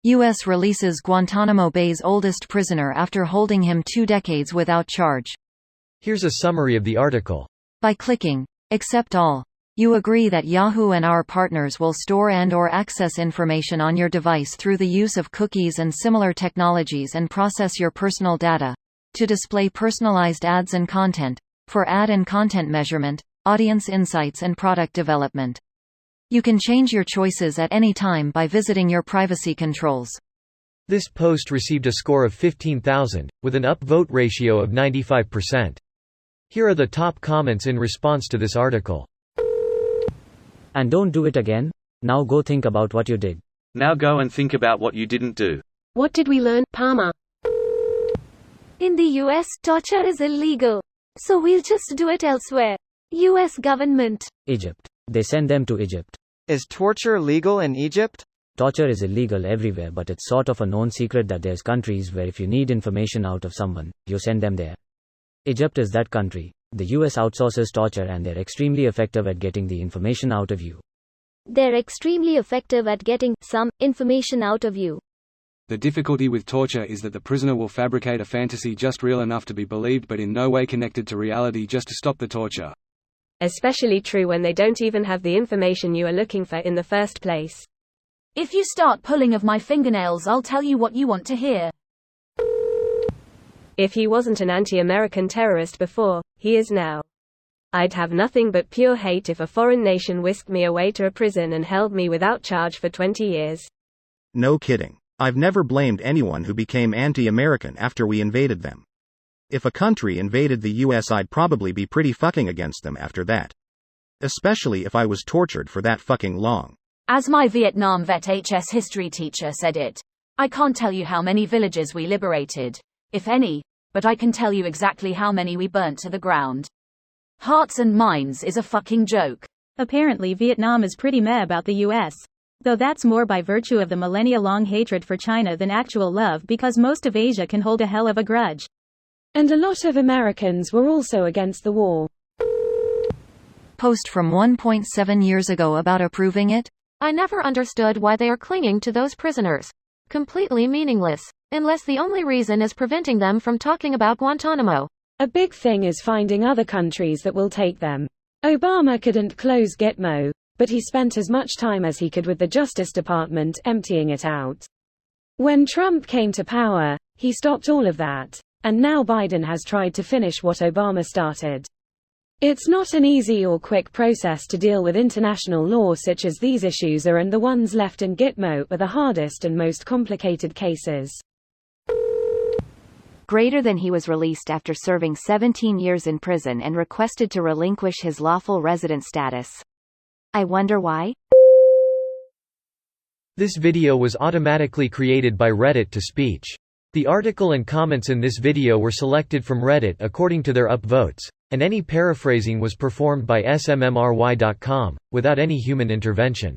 U.S. releases Guantanamo Bay's oldest prisoner after holding him 2 decades without charge. Here's a summary of the article. By clicking Accept All, you agree that Yahoo and our partners will store and/or access information on your device through the use of cookies and similar technologies and process your personal data to display personalized ads and content, for ad and content measurement, audience insights and product development. You can change your choices at any time by visiting your privacy controls. This post received a score of 15,000, with an upvote ratio of 95%. Here are the top comments in response to this article. And don't do it again. Now go think about what you did. Now go and think about what you didn't do. What did we learn, Palmer? In the US, torture is illegal. So we'll just do it elsewhere. US government. Egypt. They send them to Egypt. Is torture legal in Egypt? Torture is illegal everywhere, but it's sort of a known secret that there's countries where if you need information out of someone, you send them there. Egypt is that country. The US outsources torture and they're extremely effective at getting the information out of you. They're extremely effective at getting some information out of you. The difficulty with torture is that the prisoner will fabricate a fantasy just real enough to be believed but in no way connected to reality just to stop the torture. Especially true when they don't even have the information you are looking for in the first place. If you start pulling of my fingernails, I'll tell you what you want to hear. If he wasn't an anti-American terrorist before, he is now. I'd have nothing but pure hate if a foreign nation whisked me away to a prison and held me without charge for 20 years. No kidding. I've never blamed anyone who became anti-American after we invaded them. If a country invaded the US, I'd probably be pretty fucking against them after that. Especially if I was tortured for that fucking long. As my Vietnam vet HS history teacher said it. I can't tell you how many villages we liberated, if any, but I can tell you exactly how many we burnt to the ground. Hearts and minds is a fucking joke. Apparently Vietnam is pretty meh about the US. Though that's more by virtue of the millennia-long hatred for China than actual love, because most of Asia can hold a hell of a grudge. And a lot of Americans were also against the war. Post from 1.7 years ago about approving it? I never understood why they are clinging to those prisoners. Completely meaningless. Unless the only reason is preventing them from talking about Guantanamo. A big thing is finding other countries that will take them. Obama couldn't close Gitmo, but he spent as much time as he could with the Justice Department emptying it out. When Trump came to power, he stopped all of that. And now Biden has tried to finish what Obama started. It's not an easy or quick process to deal with international law such as these issues are, and the ones left in Gitmo are the hardest and most complicated cases. Greater than he was released after serving 17 years in prison and requested to relinquish his lawful resident status. I wonder why? This video was automatically created by Reddit to speech. The article and comments in this video were selected from Reddit according to their upvotes, and any paraphrasing was performed by smmry.com, without any human intervention.